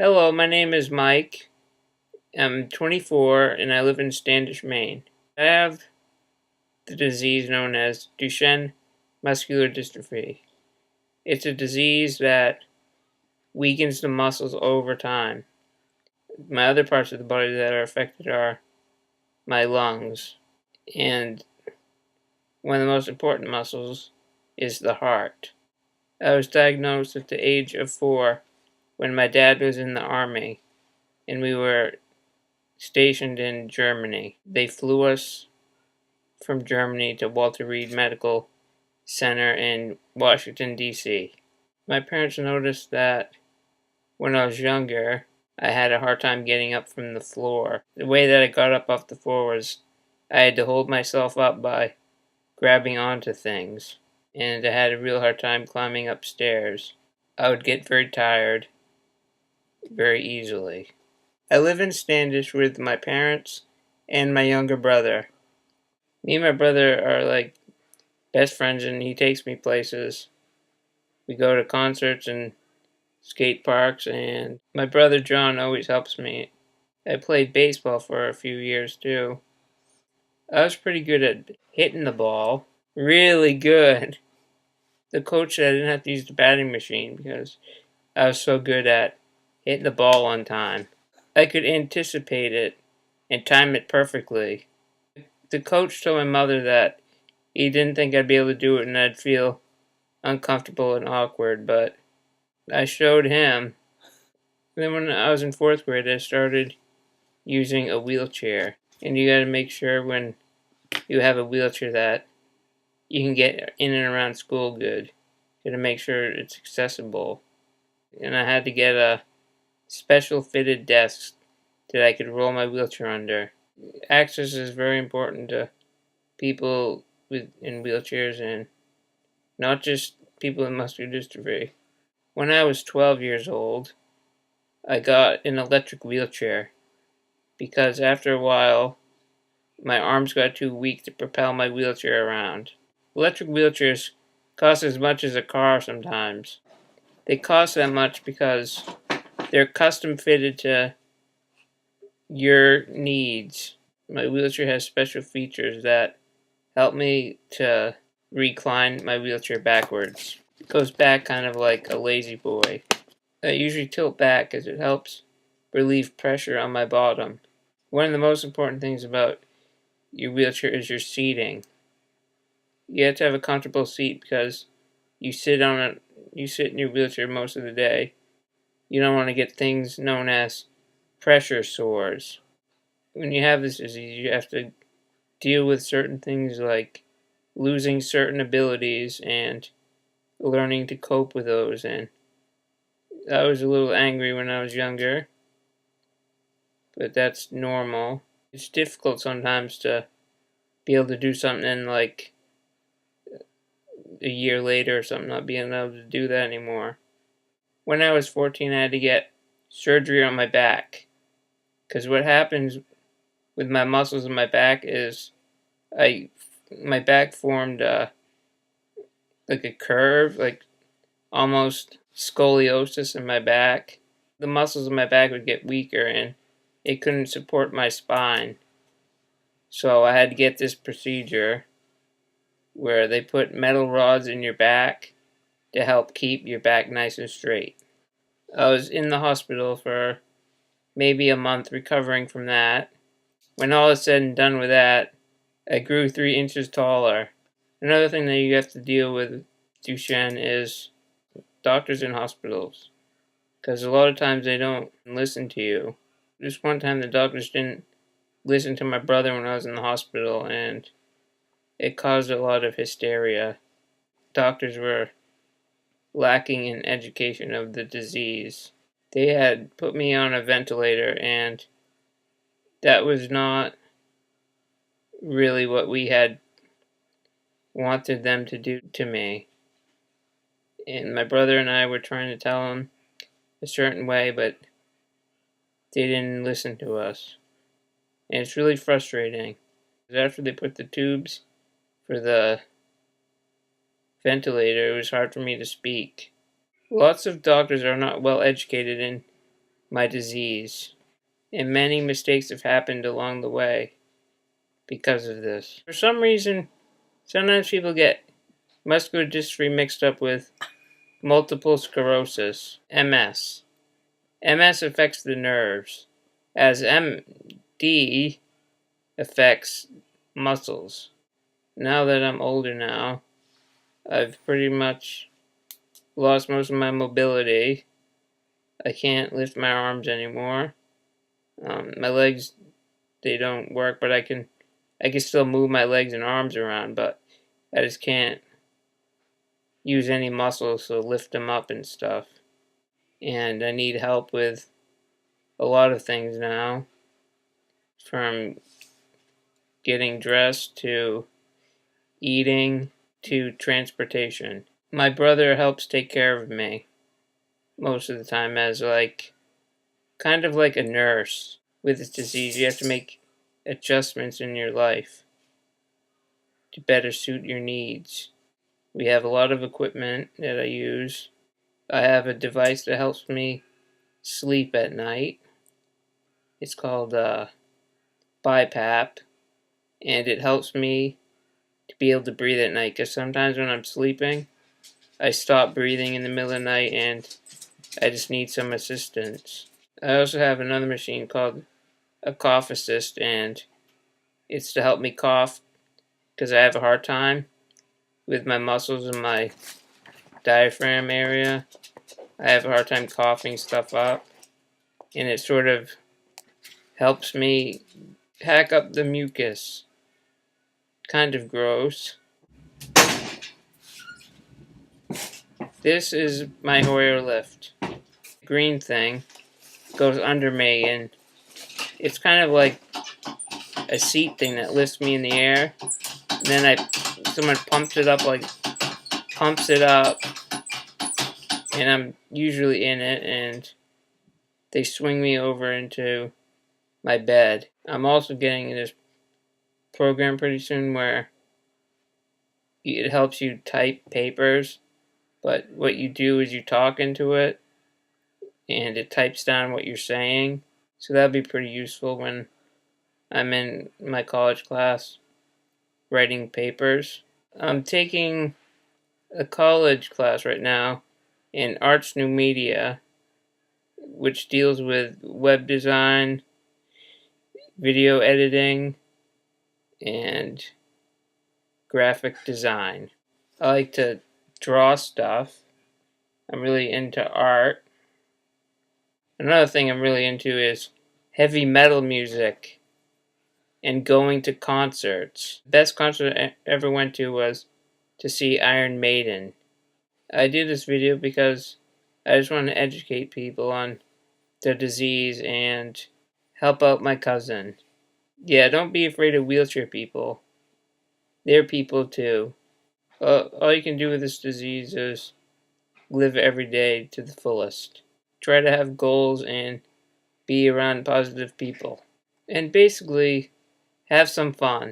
Hello, my name is Mike. I'm 24 and I live in Standish, Maine. I have the disease known as Duchenne Muscular Dystrophy. It's a disease that weakens the muscles over time. My other parts of the body that are affected are my lungs, and one of the most important muscles is the heart. I was diagnosed at the age of 4 when my dad was in the army and we were stationed in Germany. They flew us from Germany to Walter Reed Medical Center in Washington, D.C. My parents noticed that when I was younger, I had a hard time getting up from the floor. The way that I got up off the floor was I had to hold myself up by grabbing onto things, and I had a real hard time climbing upstairs. I would get very tired very easily. I live in Standish with my parents and my younger brother. Me and my brother are like best friends, and he takes me places. We go to concerts and skate parks, and my brother John always helps me. I played baseball for a few years too. I was pretty good at hitting the ball. Really good. The coach said I didn't have to use the batting machine because I was so good at hitting the ball on time. I could anticipate it and time it perfectly. The coach told my mother that he didn't think I'd be able to do it and I'd feel uncomfortable and awkward, but I showed him. Then when I was in 4th grade, I started using a wheelchair. And you gotta make sure when you have a wheelchair that you can get in and around school good. You gotta make sure it's accessible. And I had to get a special fitted desk that I could roll my wheelchair under. Access is very important to people in wheelchairs and not just people with muscular dystrophy. When I was 12 years old, I got an electric wheelchair because after a while, my arms got too weak to propel my wheelchair around. Electric wheelchairs cost as much as a car sometimes. They cost that much because they're custom fitted to your needs. My wheelchair has special features that help me to recline my wheelchair backwards. It goes back kind of like a lazy boy. I usually tilt back as it helps relieve pressure on my bottom. One of the most important things about your wheelchair is your seating. You have to have a comfortable seat because you sit in your wheelchair most of the day. You don't want to get things known as pressure sores. When you have this disease, you have to deal with certain things like losing certain abilities and learning to cope with those. And I was a little angry when I was younger, but that's normal. It's difficult sometimes to be able to do something like a year later or something, not being able to do that anymore. When I was 14, I had to get surgery on my back. Because what happens with my muscles in my back is my back formed like a curve, like almost scoliosis in my back. The muscles in my back would get weaker and it couldn't support my spine. So I had to get this procedure where they put metal rods in your back to help keep your back nice and straight. I was in the hospital for maybe a month recovering from that. When all is said and done with that, I grew 3 inches taller. Another thing that you have to deal with Duchenne is doctors in hospitals, because a lot of times they don't listen to you. Just one time the doctors didn't listen to my brother when I was in the hospital, and it caused a lot of hysteria. Doctors were lacking in education of the disease. They had put me on a ventilator, and that was not really what we had wanted them to do to me. And my brother and I were trying to tell them a certain way, but they didn't listen to us. And it's really frustrating. After they put the tubes for the ventilator, it was hard for me to speak. Lots of doctors are not well educated in my disease. And many mistakes have happened along the way because of this. For some reason, sometimes people get muscular dystrophy mixed up with multiple sclerosis, MS. MS affects the nerves, as MD affects muscles. Now that I'm older now, I've pretty much lost most of my mobility. I can't lift my arms anymore. My legs, they don't work, but I can still move my legs and arms around, but I just can't use any muscles to lift them up and stuff. And I need help with a lot of things now, from getting dressed to eating to transportation. My brother helps take care of me most of the time as kind of like a nurse. With this disease, you have to make adjustments in your life to better suit your needs. We have a lot of equipment that I use. I have a device that helps me sleep at night. It's called BiPAP, and it helps me to be able to breathe at night, because sometimes when I'm sleeping, I stop breathing in the middle of the night and I just need some assistance. I also have another machine called a cough assist, and it's to help me cough because I have a hard time with my muscles in my diaphragm area. I have a hard time coughing stuff up, and it sort of helps me hack up the mucus. Kind of gross. This is my Hoyer lift. The green thing goes under me, and it's kind of like a seat thing that lifts me in the air. And then someone pumps it up, and I'm usually in it, and they swing me over into my bed. I'm also getting this program pretty soon where it helps you type papers, but what you do is you talk into it, and it types down what you're saying. So that'd be pretty useful when I'm in my college class writing papers. I'm taking a college class right now in Arts New Media, which deals with web design, video editing, and graphic design. I like to draw stuff. I'm really into art. Another thing I'm really into is heavy metal music and going to concerts. The best concert I ever went to was to see Iron Maiden. I did this video because I just want to educate people on their disease and help out my cousin. Yeah, don't be afraid of wheelchair people. They're people too. All you can do with this disease is live every day to the fullest. Try to have goals and be around positive people. And basically, have some fun.